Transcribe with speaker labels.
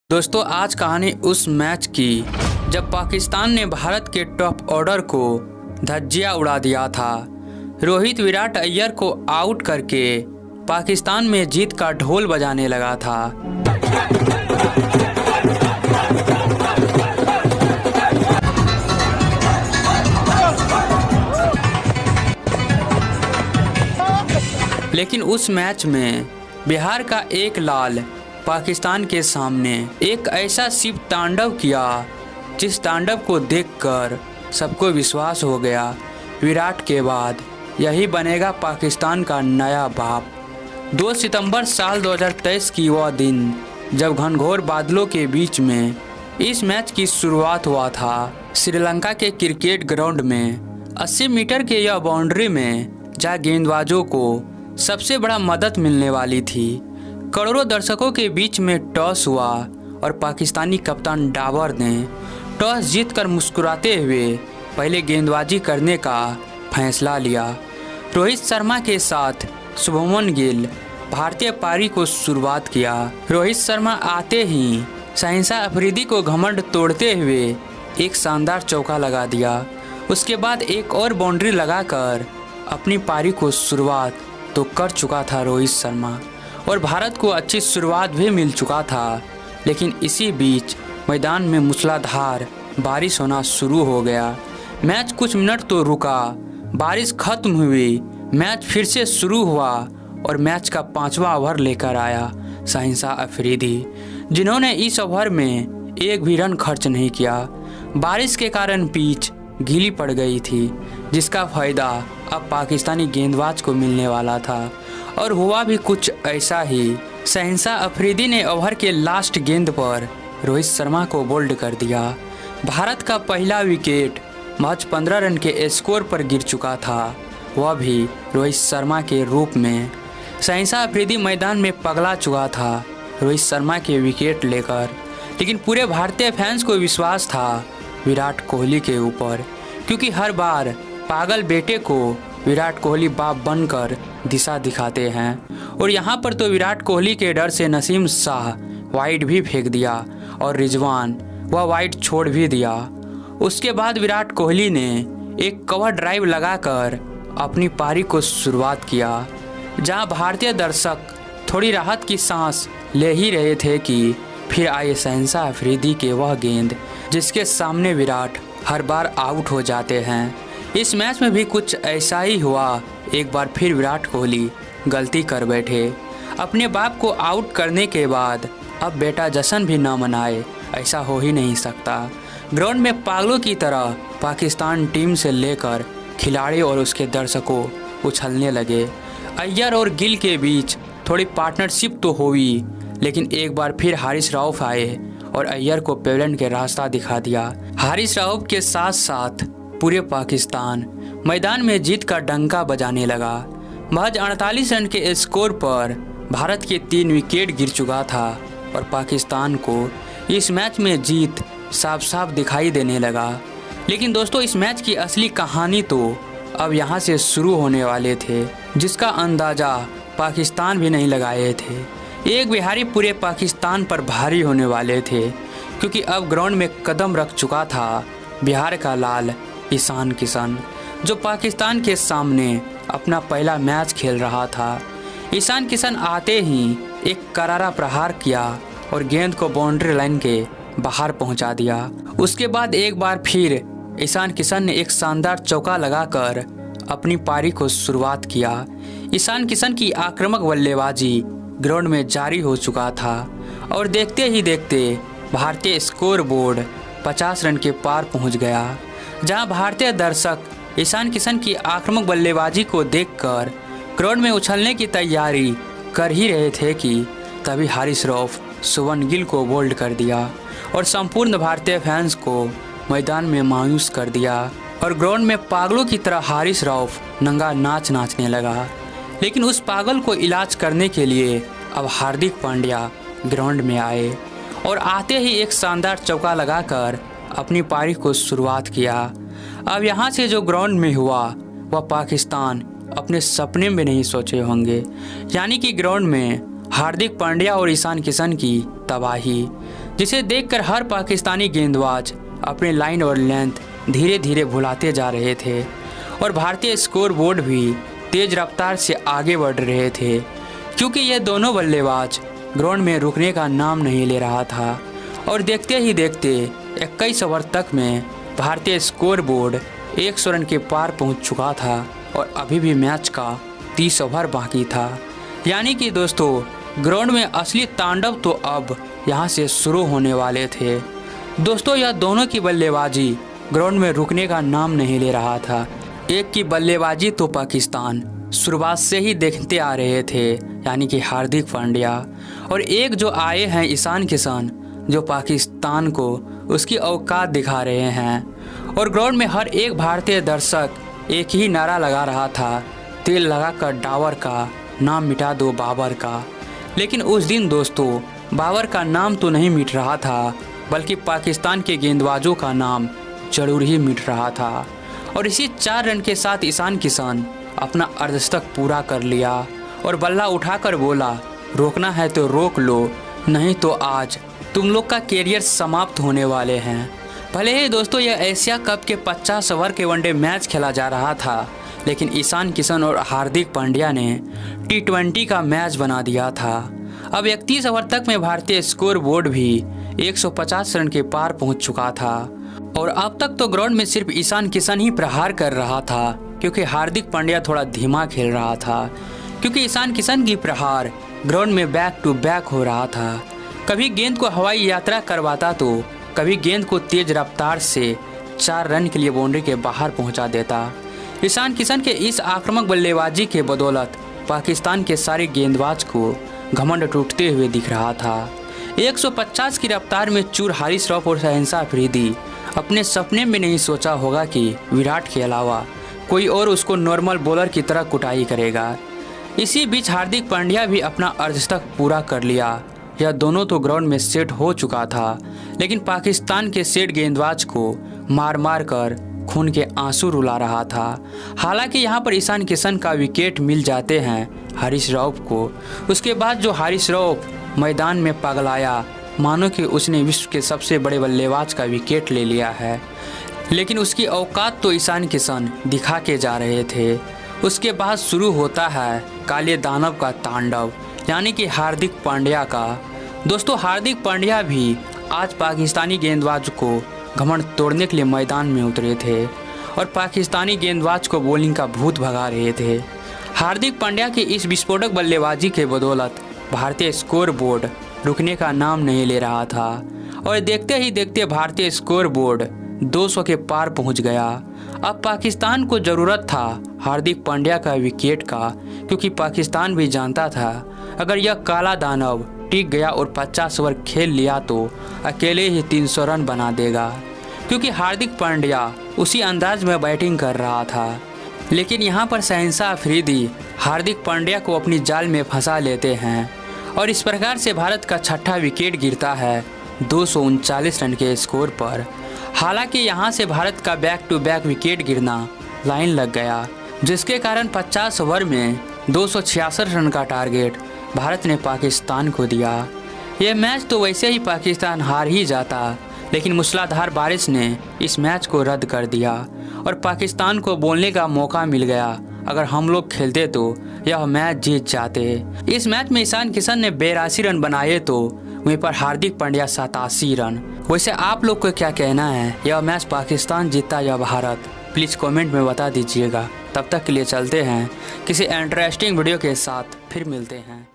Speaker 1: दोस्तों आज कहानी उस मैच की जब पाकिस्तान ने भारत के टॉप ऑर्डर को धज्जियां उड़ा दिया था। रोहित विराट अय्यर को आउट करके पाकिस्तान में जीत का ढोल बजाने लगा था। लेकिन उस मैच में बिहार का एक लाल पाकिस्तान के सामने एक ऐसा शिव तांडव किया जिस तांडव को देखकर सबको विश्वास हो गया विराट के बाद यही बनेगा पाकिस्तान का नया बाप। 2 सितंबर साल 2023 की वह दिन जब घनघोर बादलों के बीच में इस मैच की शुरुआत हुआ था। श्रीलंका के क्रिकेट ग्राउंड में 80 मीटर के यह बाउंड्री में जहाँ गेंदबाजों को सबसे बड़ा मदद मिलने वाली थी। करोड़ों दर्शकों के बीच में टॉस हुआ और पाकिस्तानी कप्तान डाबर ने टॉस जीतकर मुस्कुराते हुए पहले गेंदबाजी करने का फैसला लिया। रोहित शर्मा के साथ शुभमन गिल भारतीय पारी को शुरुआत किया। रोहित शर्मा आते ही शहंशाह अफरीदी को घमंड तोड़ते हुए एक शानदार चौका लगा दिया। उसके बाद एक और बाउंड्री लगाकर अपनी पारी को शुरुआत तो कर चुका था रोहित शर्मा और भारत को अच्छी शुरुआत भी मिल चुका था। लेकिन इसी बीच मैदान में मूसलाधार बारिश होना शुरू हो गया। मैच कुछ मिनट तो रुका, बारिश खत्म हुई, मैच फिर से शुरू हुआ और मैच का 5वां ओवर लेकर आया शहंशाह अफरीदी, जिन्होंने इस ओवर में एक भी रन खर्च नहीं किया। बारिश के कारण पिच गीली पड़ गई थी जिसका फ़ायदा अब पाकिस्तानी गेंदबाज को मिलने वाला था और हुआ भी कुछ ऐसा ही। शहंशाह अफरीदी ने ओवर के लास्ट गेंद पर रोहित शर्मा को बोल्ड कर दिया। भारत का पहला विकेट महज 15 रन के स्कोर पर गिर चुका था, वह भी रोहित शर्मा के रूप में। शहंशाह अफरीदी मैदान में पगला चुका था रोहित शर्मा के विकेट लेकर, लेकिन पूरे भारतीय फैंस को विश्वास था विराट कोहली के ऊपर, क्योंकि हर बार पागल बेटे को विराट कोहली बाप बनकर दिशा दिखाते हैं। और यहाँ पर तो विराट कोहली के डर से नसीम शाह वाइड भी फेंक दिया और रिजवान वह वाइड छोड़ भी दिया। उसके बाद विराट कोहली ने एक कवर ड्राइव लगाकर अपनी पारी को शुरुआत किया, जहाँ भारतीय दर्शक थोड़ी राहत की सांस ले ही रहे थे कि फिर आए शहंशाह अफरीदी के वह गेंद जिसके सामने विराट हर बार आउट हो जाते हैं। इस मैच में भी कुछ ऐसा ही हुआ। एक बार फिर विराट कोहली गलती कर बैठे। अपने बाप को आउट करने के बाद अब बेटा जश्न भी ना मनाए, ऐसा हो ही नहीं सकता। ग्राउंड में पागलों की तरह पाकिस्तान टीम से लेकर खिलाड़ी और उसके दर्शकों उछलने लगे। अय्यर और गिल के बीच थोड़ी पार्टनरशिप तो हुई, लेकिन एक बार फिर हारिस रऊफ आए और अय्यर को पेवेलियन के रास्ता दिखा दिया। हारिस रऊफ के साथ साथ पूरे पाकिस्तान मैदान में जीत का डंका बजाने लगा। महज 48 रन के स्कोर पर भारत के 3 विकेट गिर चुका था और पाकिस्तान को इस मैच में जीत साफ साफ दिखाई देने लगा। लेकिन दोस्तों इस मैच की असली कहानी तो अब यहाँ से शुरू होने वाले थे, जिसका अंदाज़ा पाकिस्तान भी नहीं लगाए थे। एक बिहारी पूरे पाकिस्तान पर भारी होने वाले थे, क्योंकि अब ग्राउंड में कदम रख चुका था बिहार का लाल ईशान किशन, जो पाकिस्तान के सामने अपना पहला मैच खेल रहा था। ईशान किशन आते ही एक करारा प्रहार किया और गेंद को बाउंड्री लाइन के बाहर पहुंचा दिया। उसके बाद एक बार फिर ईशान किशन ने एक शानदार चौका लगाकर अपनी पारी को शुरुआत किया। ईशान किशन की आक्रामक बल्लेबाजी ग्राउंड में जारी हो चुका था और देखते ही देखते भारतीय स्कोर बोर्ड 50 रन के पार पहुंच गया, जहां भारतीय दर्शक ईशान किशन की आक्रामक बल्लेबाजी को देखकर ग्राउंड में उछलने की तैयारी कर ही रहे थे कि तभी हारिस रऊफ शुभमन गिल को बोल्ड कर दिया और संपूर्ण भारतीय फैंस को मैदान में मायूस कर दिया और ग्राउंड में पागलों की तरह हारिस रऊफ नंगा नाच नाचने लगा। लेकिन उस पागल को इलाज करने के लिए अब हार्दिक पांड्या ग्राउंड में आए और आते ही एक शानदार चौका लगाकर अपनी पारी को शुरुआत किया। अब यहाँ से जो ग्राउंड में हुआ वह पाकिस्तान अपने सपने में नहीं सोचे होंगे, यानी कि ग्राउंड में हार्दिक पांड्या और ईशान किशन की तबाही, जिसे देखकर हर पाकिस्तानी गेंदबाज अपने लाइन और लेंथ धीरे धीरे भुलाते जा रहे थे और भारतीय स्कोर बोर्ड भी तेज रफ्तार से आगे बढ़ रहे थे, क्योंकि ये दोनों बल्लेबाज ग्राउंड में रुकने का नाम नहीं ले रहा था। और देखते ही देखते 21 ओवर तक में भारतीय स्कोर बोर्ड 100 रन के पार पहुंच चुका था और अभी भी मैच का 30 ओवर बाकी था। यानी कि दोस्तों ग्राउंड में असली तांडव तो अब यहां से शुरू होने वाले थे। दोस्तों यह दोनों की बल्लेबाजी ग्राउंड में रुकने का नाम नहीं ले रहा था। एक की बल्लेबाजी तो पाकिस्तान शुरुआत से ही देखते आ रहे थे, यानी कि हार्दिक पांड्या, और एक जो आए हैं ईशान किशन, जो पाकिस्तान को उसकी औकात दिखा रहे हैं। और ग्राउंड में हर एक भारतीय दर्शक एक ही नारा लगा रहा था, तेल लगाकर डाबर का नाम मिटा दो बाबर का। लेकिन उस दिन दोस्तों बाबर का नाम तो नहीं मिट रहा था, बल्कि पाकिस्तान के गेंदबाजों का नाम जरूर ही मिट रहा था। और इसी 4 रन के साथ ईशान किशन अपना अर्धशतक पूरा कर लिया और बल्ला उठाकर बोला, रोकना है तो रोक लो, नहीं तो आज तुम लोग का कैरियर समाप्त होने वाले हैं। भले ही दोस्तों यह एशिया कप के 50 ओवर के वनडे मैच खेला जा रहा था, लेकिन ईशान किशन और हार्दिक पांड्या ने T20 का मैच बना दिया था। अब 31 ओवर तक में भारतीय स्कोर बोर्ड भी 150 रन के पार पहुंच चुका था और अब तक तो ग्राउंड में सिर्फ ईशान किशन ही प्रहार कर रहा था, क्योंकि हार्दिक पांड्या थोड़ा धीमा खेल रहा था, क्योंकि ईशान किशन की प्रहार ग्राउंड में बैक टू बैक हो रहा था। कभी गेंद को हवाई यात्रा करवाता तो कभी गेंद को तेज रफ्तार से 4 रन के लिए बाउंड्री के बाहर पहुंचा देता। ईशान किशन के इस आक्रामक बल्लेबाजी के बदौलत पाकिस्तान के सारे गेंदबाज को घमंड टूटते हुए दिख रहा था। 150 की रफ्तार में चूर हारिस रऊफ और शहंशाह अफरीदी अपने सपने में नहीं सोचा होगा कि विराट के अलावा कोई और उसको नॉर्मल बॉलर की तरह कुटाई करेगा। इसी बीच हार्दिक पांड्या भी अपना अर्धशतक पूरा कर लिया। यह दोनों तो ग्राउंड में सेट हो चुका था, लेकिन पाकिस्तान के सेट गेंदबाज को मार मार कर खून के आंसू रुला रहा था। हालांकि यहां पर ईशान किशन का विकेट मिल जाते हैं हारिस रऊफ को। उसके बाद जो हारिस रऊफ मैदान में पगलाया, मानो कि उसने विश्व के सबसे बड़े बल्लेबाज का विकेट ले लिया है। लेकिन उसकी औकात तो ईशान किशन दिखा के जा रहे थे। उसके बाद शुरू होता है काले दानव का तांडव, यानी कि हार्दिक पांड्या का। दोस्तों हार्दिक पांड्या भी आज पाकिस्तानी गेंदबाज को घमंड तोड़ने के लिए मैदान में उतरे थे और पाकिस्तानी गेंदबाज को बॉलिंग का भूत भगा रहे थे। हार्दिक पांड्या की इस विस्फोटक बल्लेबाजी के बदौलत भारतीय स्कोर बोर्ड रुकने का नाम नहीं ले रहा था और देखते ही देखते भारतीय स्कोर बोर्ड 200 के पार पहुंच गया। अब पाकिस्तान को ज़रूरत था हार्दिक पांड्या का विकेट का, क्योंकि पाकिस्तान भी जानता था अगर यह काला दानव टिक गया और 50 ओवर खेल लिया तो अकेले ही 300 रन बना देगा, क्योंकि हार्दिक पांड्या उसी अंदाज में बैटिंग कर रहा था। लेकिन यहाँ पर शहंशाह अफरीदी हार्दिक पांड्या को अपनी जाल में फंसा लेते हैं और इस प्रकार से भारत का 6ठा विकेट गिरता है 239 रन के स्कोर पर। हालांकि यहाँ से भारत का बैक टू बैक विकेट गिरना लाइन लग गया, जिसके कारण 50 ओवर में 266 रन का टारगेट भारत ने पाकिस्तान को दिया। यह मैच तो वैसे ही पाकिस्तान हार ही जाता, लेकिन मूसलाधार बारिश ने इस मैच को रद्द कर दिया और पाकिस्तान को बोलने का मौका मिल गया। अगर हम लोग खेलते तो यह मैच जीत जाते। इस मैच में ईशान किशन ने 82 रन बनाए तो वहीं पर हार्दिक पांड्या 87 रन। वैसे आप लोग को क्या कहना है, यह मैच पाकिस्तान जीता या भारत? प्लीज़ कमेंट में बता दीजिएगा। तब तक के लिए चलते हैं, किसी इंटरेस्टिंग वीडियो के साथ फिर मिलते हैं।